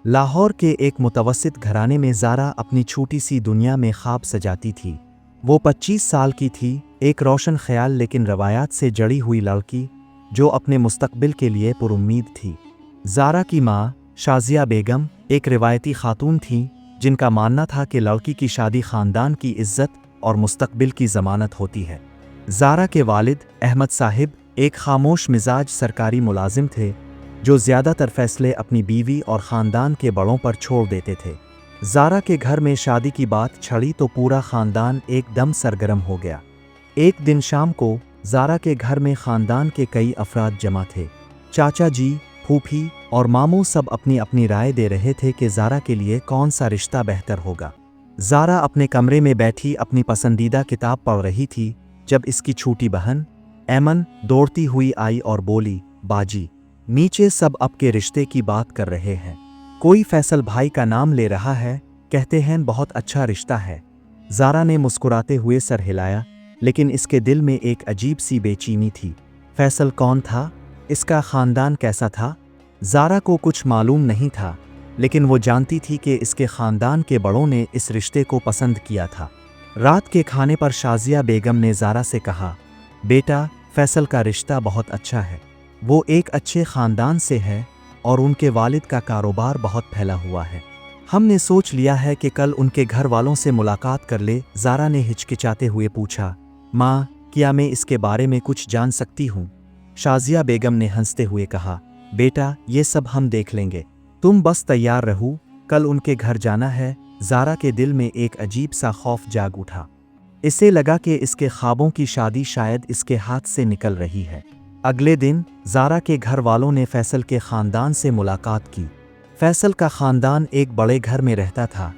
लाहौर के एक मुतवस्सित घराने में ज़ारा अपनी छोटी सी दुनिया में ख्वाब सजाती थी। वो 25 साल की थी, एक रोशन ख्याल लेकिन रवायात से जड़ी हुई लड़की जो अपने मुस्तकबिल के लिए पुरुम्मीद थी। ज़ारा की माँ शाज़िया बेगम एक रिवायती खातून थीं जिनका मानना था कि लड़की की शादी ख़ानदान की इज़्ज़त और मुस्तकबिल की ज़मानत होती है। ज़ारा के वालिद अहमद साहिब एक खामोश मिजाज सरकारी मुलाजिम थे जो ज़्यादातर फ़ैसले अपनी बीवी और ख़ानदान के बड़ों पर छोड़ देते थे। ज़ारा के घर में शादी की बात छड़ी तो पूरा ख़ानदान एकदम सरगर्म हो गया। एक दिन शाम को ज़ारा के घर में ख़ानदान के कई अफराद जमा थे। चाचा जी, फूफी और मामू सब अपनी अपनी राय दे रहे थे कि ज़ारा के लिए कौन सा रिश्ता बेहतर होगा। ज़ारा अपने कमरे में बैठी अपनी पसंदीदा किताब पढ़ रही थी जब इसकी छोटी बहन ऐमन दौड़ती हुई आई और बोली, बाजी, नीचे सब आपके रिश्ते की बात कर रहे हैं। कोई फैसल भाई का नाम ले रहा है, कहते हैं बहुत अच्छा रिश्ता है। ज़ारा ने मुस्कुराते हुए सर हिलाया, लेकिन इसके दिल में एक अजीब सी बेचैनी थी। फैसल कौन था? इसका ख़ानदान कैसा था? ज़ारा को कुछ मालूम नहीं था, लेकिन वो जानती थी कि इसके ख़ानदान के बड़ों ने इस रिश्ते को पसंद किया था। रात के खाने पर शाज़िया बेगम ने ज़ारा से कहा, बेटा, फैसल का रिश्ता बहुत अच्छा है। वो एक अच्छे ख़ानदान से है और उनके वालिद का कारोबार बहुत फैला हुआ है। हमने सोच लिया है कि कल उनके घर वालों से मुलाकात कर ले। ज़ारा ने हिचकिचाते हुए पूछा, माँ, क्या मैं इसके बारे में कुछ जान सकती हूँ? शाज़िया बेगम ने हंसते हुए कहा, बेटा, ये सब हम देख लेंगे, तुम बस तैयार रहो, कल उनके घर जाना है। ज़ारा के दिल में एक अजीब सा खौफ जाग उठा। इसे लगा कि इसके ख्वाबों की शादी शायद इसके हाथ से निकल रही है। अगले दिन ज़ारा के घर वालों ने फैसल के ख़ानदान से मुलाकात की। फैसल का ख़ानदान एक बड़े घर में रहता था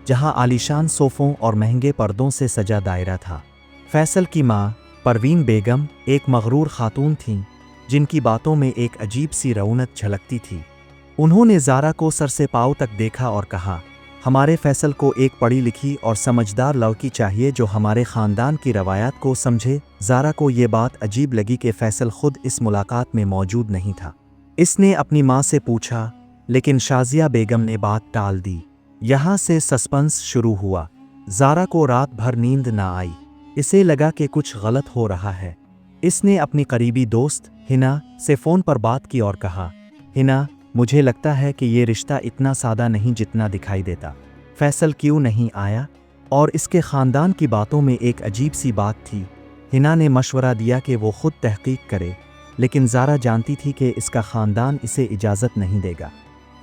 जहां आलीशान सोफ़ों और महंगे पर्दों से सजा दायरा था। फैसल की माँ परवीन बेगम एक मग़रूर खातून थीं जिनकी बातों में एक अजीब सी रौनक झलकती थी। उन्होंने ज़ारा को सर से पाँव तक देखा और कहा, हमारे फैसल को एक पढ़ी लिखी और समझदार लड़की चाहिए जो हमारे ख़ानदान की रवायात को समझे। ज़ारा को ये बात अजीब लगी कि फैसल खुद इस मुलाकात में मौजूद नहीं था। इसने अपनी माँ से पूछा, लेकिन शाज़िया बेगम ने बात टाल दी। यहाँ से सस्पेंस शुरू हुआ। ज़ारा को रात भर नींद ना आई। इसे लगा कि कुछ गलत हो रहा है। इसने अपनी करीबी दोस्त हिना से फ़ोन पर बात की और कहा, हिना, मुझे लगता है कि ये रिश्ता इतना सादा नहीं जितना दिखाई देता। फैसल क्यों नहीं आया? और इसके ख़ानदान की बातों में एक अजीब सी बात थी। हिना ने मशवरा दिया कि वो खुद तहकीक करे, लेकिन ज़ारा जानती थी कि इसका ख़ानदान इसे इजाज़त नहीं देगा।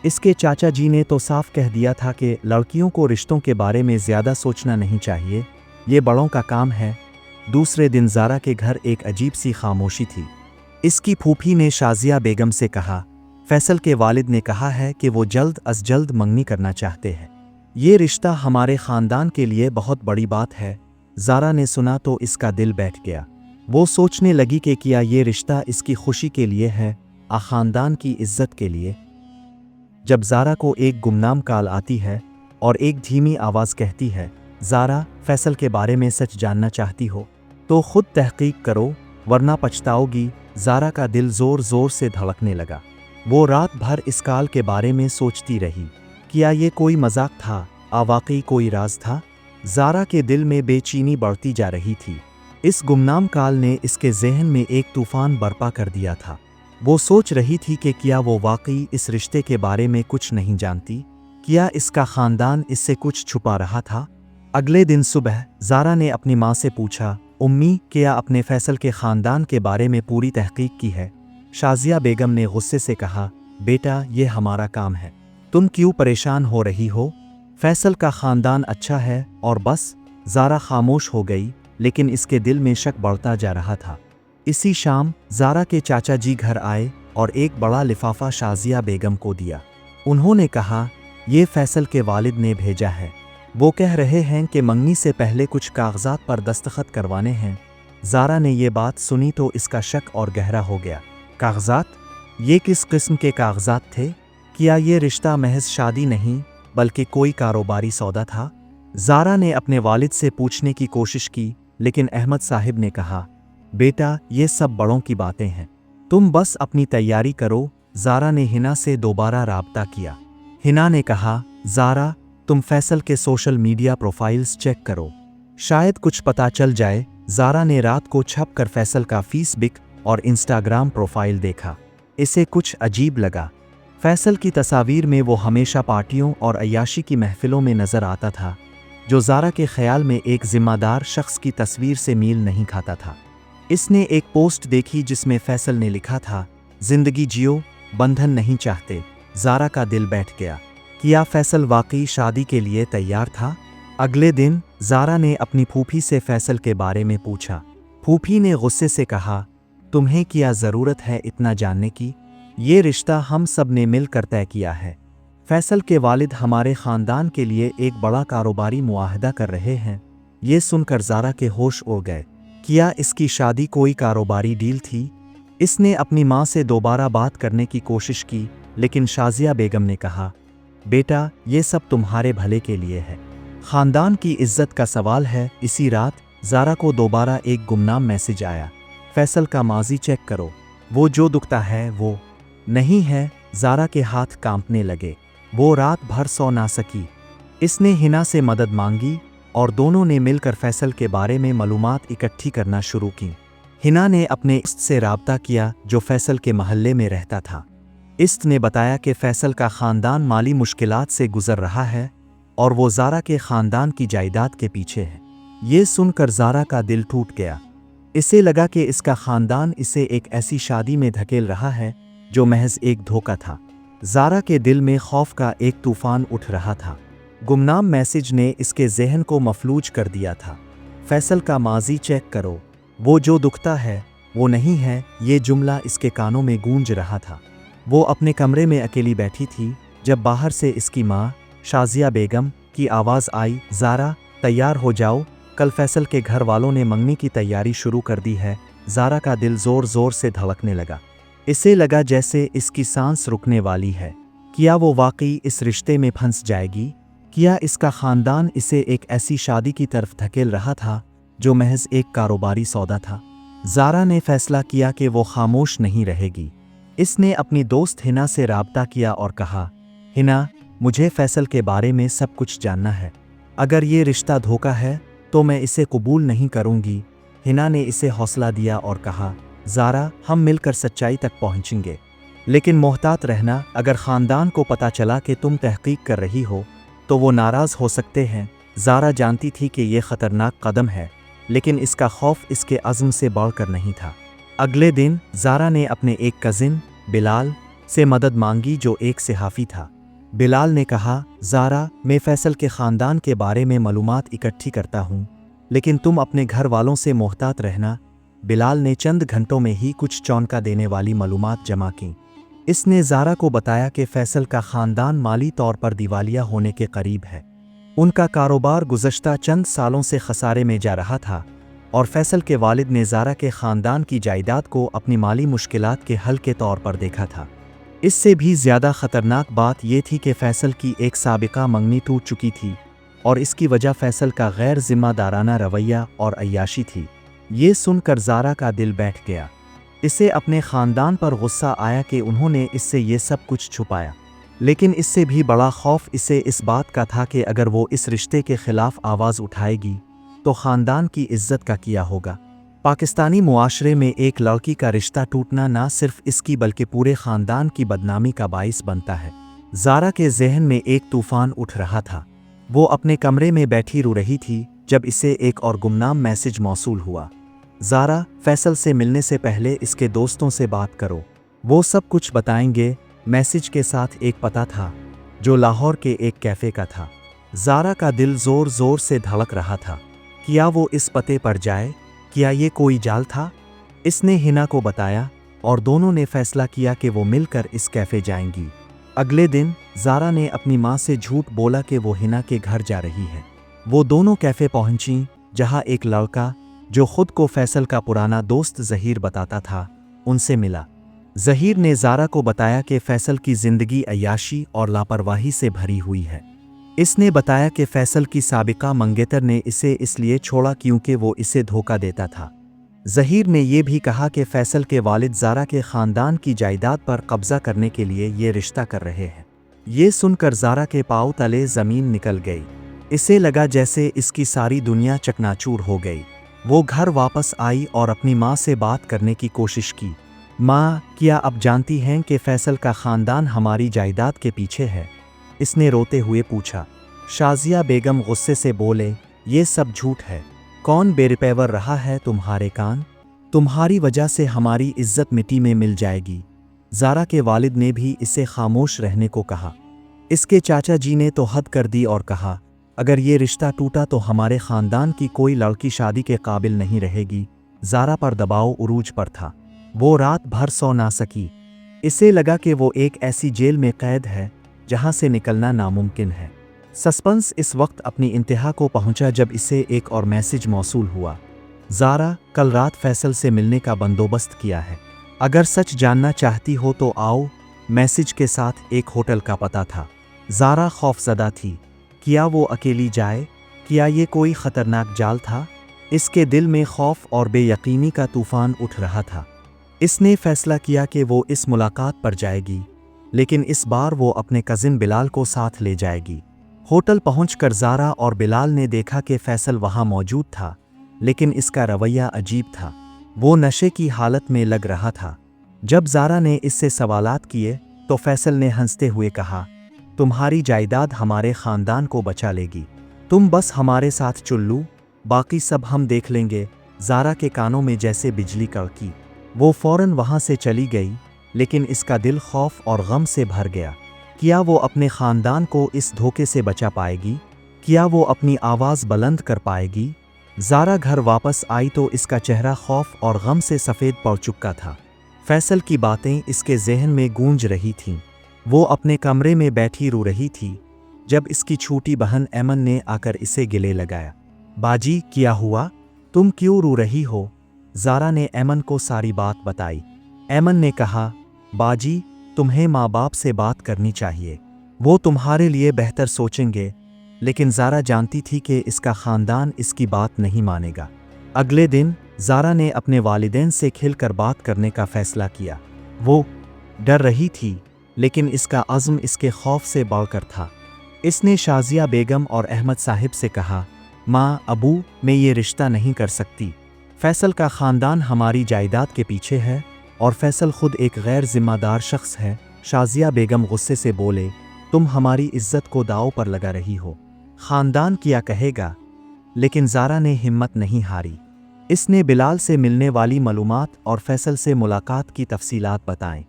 इसके चाचा जी ने तो साफ कह दिया था कि लड़कियों को रिश्तों के बारे में ज़्यादा सोचना नहीं चाहिए, ये बड़ों का काम है। दूसरे दिन ज़ारा के घर एक अजीब सी खामोशी थी। इसकी फूफी ने शाज़िया बेगम से कहा, फैसल के वालिद ने कहा है कि वो जल्द अज जल्द मंगनी करना चाहते हैं। ये रिश्ता हमारे ख़ानदान के लिए बहुत बड़ी बात है। ज़ारा ने सुना तो इसका दिल बैठ गया। वो सोचने लगी कि क्या ये रिश्ता इसकी खुशी के लिए है, ख़ानदान की इज़्ज़त के लिए। जब ज़ारा को एक गुमनाम कॉल आती है और एक धीमी आवाज़ कहती है, ज़ारा, फैसल के बारे में सच जानना चाहती हो तो खुद तहकीक करो वरना पछताओगी। ज़ारा का दिल ज़ोर ज़ोर से धड़कने लगा। वो रात भर इस कॉल के बारे में सोचती रही। क्या ये कोई मजाक था? वाकई कोई राज था? ज़ारा के दिल में बेचैनी बढ़ती जा रही थी। इस गुमनाम कॉल ने इसके ज़हन में एक तूफ़ान बर्पा कर दिया था। वो सोच रही थी कि क्या वो वाकई इस रिश्ते के बारे में कुछ नहीं जानती? क्या इसका ख़ानदान इससे कुछ छुपा रहा था? अगले दिन सुबह ज़ारा ने अपनी माँ से पूछा, उम्मी, क्या अपने फैसल के ख़ानदान के बारे में पूरी तहकीक की है? शाज़िया बेगम ने गुस्से से कहा, बेटा, ये हमारा काम है, तुम क्यों परेशान हो रही हो? फैसल का ख़ानदान अच्छा है और बस। ज़ारा खामोश हो गई, लेकिन इसके दिल में शक बढ़ता जा रहा था। इसी शाम ज़ारा के चाचा जी घर आए और एक बड़ा लिफाफा शाज़िया बेगम को दिया। उन्होंने कहा, ये फैसल के वालिद ने भेजा है। वो कह रहे हैं कि मंगनी से पहले कुछ कागजात पर दस्तखत करवाने हैं। ज़ारा ने ये बात सुनी तो इसका शक और गहरा हो गया। कागजात? ये किस किस्म के कागजात थे? क्या ये रिश्ता महज शादी नहीं बल्कि कोई कारोबारी सौदा था? ज़ारा ने अपने वालिद से पूछने की कोशिश की, लेकिन अहमद साहिब ने कहा, बेटा, ये सब बड़ों की बातें हैं, तुम बस अपनी तैयारी करो। ज़ारा ने हिना से दोबारा राब्ता किया। हिना ने कहा, ज़ारा, तुम फैसल के सोशल मीडिया प्रोफाइल्स चेक करो, शायद कुछ पता चल जाए। ज़ारा ने रात को छप कर फैसल का फेसबुक और इंस्टाग्राम प्रोफाइल देखा। इसे कुछ अजीब लगा। फैसल की तस्वीर में वो हमेशा पार्टियों और अय्याशी की महफिलों में नज़र आता था, जो ज़ारा के ख्याल में एक जिम्मेदार शख्स की तस्वीर से मेल नहीं खाता था। इसने एक पोस्ट देखी जिसमें फैसल ने लिखा था, जिंदगी जियो, बंधन नहीं चाहते। ज़ारा का दिल बैठ गया। क्या फैसल वाकई शादी के लिए तैयार था? अगले दिन ज़ारा ने अपनी फूफी से फैसल के बारे में पूछा। फूफी ने गुस्से से कहा, तुम्हें क्या ज़रूरत है इतना जानने की? ये रिश्ता हम सब ने मिलकर तय किया है। फैसल के वालिद हमारे ख़ानदान के लिए एक बड़ा कारोबारी मुआहदा कर रहे हैं। ये सुनकर ज़ारा के होश उड़ गए। क्या इसकी शादी कोई कारोबारी डील थी? इसने अपनी माँ से दोबारा बात करने की कोशिश की, लेकिन शाज़िया बेगम ने कहा, बेटा, ये सब तुम्हारे भले के लिए है, ख़ानदान की इज्जत का सवाल है। इसी रात ज़ारा को दोबारा एक गुमनाम मैसेज आया, फैसल का माजी चेक करो, वो जो दुखता है वो नहीं है। ज़ारा के हाथ कांपने लगे। वो रात भर सो ना सकी। इसने हिना से मदद मांगी और दोनों ने मिलकर फैसल के बारे में मालूमात इकट्ठी करना शुरू की। हिना ने अपने इस्त से राब्ता किया जो फैसल के महल्ले में रहता था। इस्त ने बताया कि फैसल का ख़ानदान माली मुश्किलात से गुज़र रहा है और वो ज़ारा के ख़ानदान की जायदाद के पीछे है। ये सुनकर ज़ारा का दिल टूट गया। इसे लगा कि इसका ख़ानदान इसे एक ऐसी शादी में धकेल रहा है जो महज एक धोखा था। ज़ारा के दिल में खौफ का एक तूफ़ान उठ रहा था। गुमनाम मैसेज ने इसके ज़हन को मफलूज कर दिया था। फैसल का माजी चेक करो, वो जो दुखता है वो नहीं है। ये जुमला इसके कानों में गूंज रहा था। वो अपने कमरे में अकेली बैठी थी जब बाहर से इसकी माँ शाज़िया बेगम की आवाज़ आई, ज़ारा, तैयार हो जाओ, कल फैसल के घर वालों ने मंगनी की तैयारी शुरू कर दी है। ज़ारा का दिल ज़ोर ज़ोर से धड़कने लगा। इसे लगा जैसे इसकी सांस रुकने वाली है। क्या वो वाकई इस रिश्ते में फंस जाएगी? क्या इसका ख़ानदान इसे एक ऐसी शादी की तरफ धकेल रहा था जो महज एक कारोबारी सौदा था? ज़ारा ने फैसला किया कि वो खामोश नहीं रहेगी। इसने अपनी दोस्त हिना से राब्ता किया और कहा, हिना, मुझे फैसल के बारे में सब कुछ जानना है। अगर ये रिश्ता धोखा है तो मैं इसे कबूल नहीं करूँगी। हिना ने इसे हौसला दिया और कहा, ज़ारा, हम मिलकर सच्चाई तक पहुँचेंगे, लेकिन मोहतात रहना। अगर ख़ानदान को पता चला कि तुम तहकीक कर रही हो तो वो नाराज़ हो सकते हैं। ज़ारा जानती थी कि यह ख़तरनाक कदम है, लेकिन इसका खौफ इसके अज़्म से बढ़कर नहीं था। अगले दिन ज़ारा ने अपने एक कज़िन बिलाल से मदद मांगी जो एक सहाफ़ी था। बिलाल ने कहा, ज़ारा, मैं फैसल के ख़ानदान के बारे में मालूमात इकट्ठी करता हूँ, लेकिन तुम अपने घर वालों से मोहतात रहना। बिलाल ने चंद घंटों में ही कुछ चौंका देने वाली मालूमात जमा की। इसने ज़ारा को बताया कि फैसल का ख़ानदान माली तौर पर दिवालिया होने के करीब है। उनका कारोबार गुज़श्ता चंद सालों से खसारे में जा रहा था और फैसल के वालिद ने ज़ारा के ख़ानदान की जायदाद को अपनी माली मुश्किलात के हल के तौर पर देखा था। इससे भी ज़्यादा ख़तरनाक बात यह थी कि फैसल की एक साबिका मंगनी टूट चुकी थी और इसकी वजह फैसल का गैर ज़िम्मेदाराना रवैया और अय्याशी थी। ये सुनकर ज़ारा का दिल बैठ गया। इसे अपने ख़ानदान पर गुस्सा आया कि उन्होंने इससे ये सब कुछ छुपाया, लेकिन इससे भी बड़ा खौफ इसे इस बात का था कि अगर वो इस रिश्ते के ख़िलाफ़ आवाज़ उठाएगी तो ख़ानदान की इज़्ज़त का क्या होगा। पाकिस्तानी मुआशरे में एक लड़की का रिश्ता टूटना ना सिर्फ इसकी बल्कि पूरे ख़ानदान की बदनामी का बाइस बनता है। ज़ारा के ज़हन में एक तूफ़ान उठ रहा था। वो अपने कमरे में बैठी रो रही थी जब इसे एक और गुमनाम मैसेज मौसूल हुआ, ज़ारा, फैसल से मिलने से पहले इसके दोस्तों से बात करो, वो सब कुछ बताएंगे। मैसेज के साथ एक पता था जो लाहौर के एक कैफ़े का था। ज़ारा का दिल ज़ोर ज़ोर से धड़क रहा था। क्या वो इस पते पर जाए? क्या ये कोई जाल था? इसने हिना को बताया और दोनों ने फैसला किया कि वो मिलकर इस कैफ़े जाएंगी। अगले दिन ज़ारा ने अपनी माँ से झूठ बोला कि वो हिना के घर जा रही है। वो दोनों कैफ़े पहुंचीं जहां एक लड़का जो खुद को फैसल का पुराना दोस्त ज़हीर बताता था उनसे मिला। ज़हीर ने ज़ारा को बताया कि फैसल की ज़िंदगी अय्याशी और लापरवाही से भरी हुई है। इसने बताया कि फैसल की साबिका मंगेतर ने इसे इसलिए छोड़ा क्योंकि वो इसे धोखा देता था। ज़हीर ने यह भी कहा कि फैसल के वालिद ज़ारा के ख़ानदान की जायदाद पर कब्ज़ा करने के लिए ये रिश्ता कर रहे हैं। یہ سن کر زارا کے پاؤں تلے زمین نکل گئی۔ اسے لگا جیسے اس کی ساری دنیا چکناچور ہو گئی۔ وہ گھر واپس آئی اور اپنی ماں سے بات کرنے کی کوشش کی۔ ماں، کیا اب جانتی ہیں کہ فیصل کا خاندان ہماری جائیداد کے پیچھے ہے؟ اس نے روتے ہوئے پوچھا۔ شازیہ بیگم غصے سے بولے، یہ سب جھوٹ ہے۔ کون بے پیور رہا ہے تمہارے کان؟ تمہاری وجہ سے ہماری عزت مٹی میں مل جائے گی۔ زارا کے والد نے بھی اسے خاموش رہنے کو کہا۔ اس کے چاچا جی نے تو حد کر دی اور کہا، اگر یہ رشتہ ٹوٹا تو ہمارے خاندان کی کوئی لڑکی شادی کے قابل نہیں رہے گی۔ زارا پر دباؤ عروج پر تھا۔ وہ رات بھر سو نہ سکی۔ اسے لگا کہ وہ ایک ایسی جیل میں قید ہے جہاں سے نکلنا ناممکن ہے۔ سسپنس اس وقت اپنی انتہا کو پہنچا جب اسے ایک اور میسج موصول ہوا۔ زارا، کل رات فیصل سے ملنے کا بندوبست کیا ہے۔ اگر سچ جاننا چاہتی ہو تو آؤ۔ میسج کے ساتھ ایک ہوٹل کا پتہ تھا۔ زارا خوفزدہ تھی۔ کیا وہ اکیلی جائے؟ کیا یہ کوئی خطرناک جال تھا؟ اس کے دل میں خوف اور بے یقینی کا طوفان اٹھ رہا تھا۔ اس نے فیصلہ کیا کہ وہ اس ملاقات پر جائے گی، لیکن اس بار وہ اپنے کزن بلال کو ساتھ لے جائے گی۔ ہوٹل پہنچ کر زارا اور بلال نے دیکھا کہ فیصل وہاں موجود تھا، لیکن اس کا رویہ عجیب تھا۔ وہ نشے کی حالت میں لگ رہا تھا۔ جب زارا نے اس سے سوالات کیے تو فیصل نے ہنستے ہوئے کہا، تمہاری جائیداد ہمارے خاندان کو بچا لے گی۔ تم بس ہمارے ساتھ چل لو، باقی سب ہم دیکھ لیں گے۔ زارا کے کانوں میں جیسے بجلی کڑکی۔ وہ فوراً وہاں سے چلی گئی، لیکن اس کا دل خوف اور غم سے بھر گیا۔ کیا وہ اپنے خاندان کو اس دھوکے سے بچا پائے گی؟ کیا وہ اپنی آواز بلند کر پائے گی؟ زارا گھر واپس آئی تو اس کا چہرہ خوف اور غم سے سفید پڑ چکا تھا۔ فیصل کی باتیں اس کے ذہن میں گونج رہی تھیں۔ وہ اپنے کمرے میں بیٹھی رو رہی تھی جب اس کی چھوٹی بہن ایمن نے آ کر اسے گلے لگایا۔ باجی، کیا ہوا؟ تم کیوں رو رہی ہو؟ زارا نے ایمن کو ساری بات بتائی۔ ایمن نے کہا، باجی، تمہیں ماں باپ سے بات کرنی چاہیے، وہ تمہارے لیے بہتر سوچیں گے۔ لیکن زارا جانتی تھی کہ اس کا خاندان اس کی بات نہیں مانے گا۔ اگلے دن زارا نے اپنے والدین سے کھل کر بات کرنے کا فیصلہ کیا۔ وہ ڈر رہی تھی، لیکن اس کا عزم اس کے خوف سے بڑھ کر تھا۔ اس نے شازیہ بیگم اور احمد صاحب سے کہا، ماں، ابو، میں یہ رشتہ نہیں کر سکتی۔ فیصل کا خاندان ہماری جائیداد کے پیچھے ہے اور فیصل خود ایک غیر ذمہ دار شخص ہے۔ شازیہ بیگم غصے سے بولے، تم ہماری عزت کو داؤ پر لگا رہی ہو۔ خاندان کیا کہے گا؟ لیکن زارا نے ہمت نہیں ہاری۔ اس نے بلال سے ملنے والی معلومات اور فیصل سے ملاقات کی تفصیلات بتائیں۔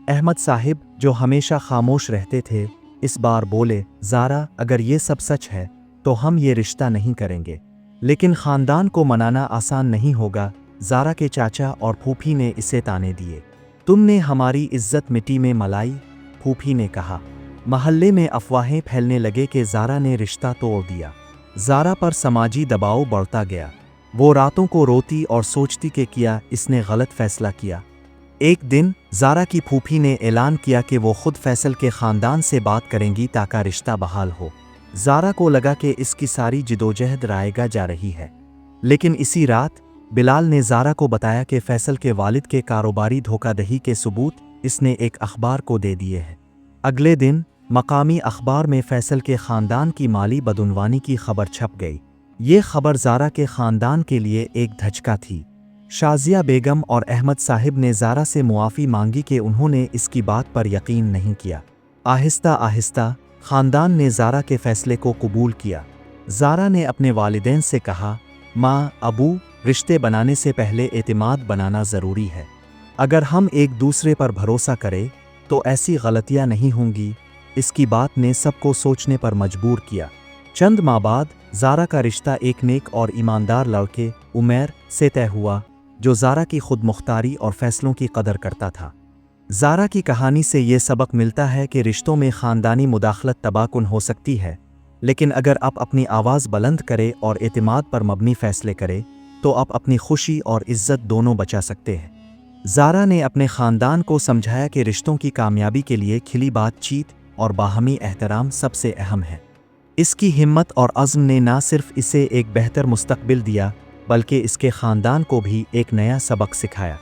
احمد صاحب، جو ہمیشہ خاموش رہتے تھے، اس بار بولے، زارا، اگر یہ سب سچ ہے تو ہم یہ رشتہ نہیں کریں گے، لیکن خاندان کو منانا آسان نہیں ہوگا۔ زارا کے چاچا اور پھوپھی نے اسے تانے دیے۔ تم نے ہماری عزت مٹی میں ملائی، پھوپھی نے کہا۔ محلے میں افواہیں پھیلنے لگے کہ زارا نے رشتہ توڑ دیا۔ زارا پر سماجی دباؤ بڑھتا گیا۔ وہ راتوں کو روتی اور سوچتی کہ کیا اس نے غلط فیصلہ کیا۔ ایک دن زارا کی پھوپھی نے اعلان کیا کہ وہ خود فیصل کے خاندان سے بات کریں گی تاکہ رشتہ بحال ہو۔ زارا کو لگا کہ اس کی ساری جدوجہد رائگاں جا رہی ہے، لیکن اسی رات بلال نے زارا کو بتایا کہ فیصل کے والد کے کاروباری دھوکہ دہی کے ثبوت اس نے ایک اخبار کو دے دیے ہیں۔ اگلے دن مقامی اخبار میں فیصل کے خاندان کی مالی بدعنوانی کی خبر چھپ گئی۔ یہ خبر زارا کے خاندان کے لیے ایک دھچکا تھی۔ شازیہ بیگم اور احمد صاحب نے زارا سے معافی مانگی کہ انہوں نے اس کی بات پر یقین نہیں کیا۔ آہستہ آہستہ خاندان نے زارا کے فیصلے کو قبول کیا۔ زارا نے اپنے والدین سے کہا، ماں، ابو، رشتے بنانے سے پہلے اعتماد بنانا ضروری ہے۔ اگر ہم ایک دوسرے پر بھروسہ کریں تو ایسی غلطیاں نہیں ہوں گی۔ اس کی بات نے سب کو سوچنے پر مجبور کیا۔ چند ماہ بعد زارا کا رشتہ ایک نیک اور ایماندار لڑکے عمیر سے طے ہوا، جو زارا کی خود مختاری اور فیصلوں کی قدر کرتا تھا۔ زارا کی کہانی سے یہ سبق ملتا ہے کہ رشتوں میں خاندانی مداخلت تباہ کن ہو سکتی ہے، لیکن اگر آپ اپنی آواز بلند کریں اور اعتماد پر مبنی فیصلے کریں تو آپ اپنی خوشی اور عزت دونوں بچا سکتے ہیں۔ زارا نے اپنے خاندان کو سمجھایا کہ رشتوں کی کامیابی کے لیے کھلی بات چیت اور باہمی احترام سب سے اہم ہے۔ اس کی ہمت اور عزم نے نہ صرف اسے ایک بہتر مستقبل دیا بلکہ اس کے خاندان کو بھی ایک نیا سبق سکھایا۔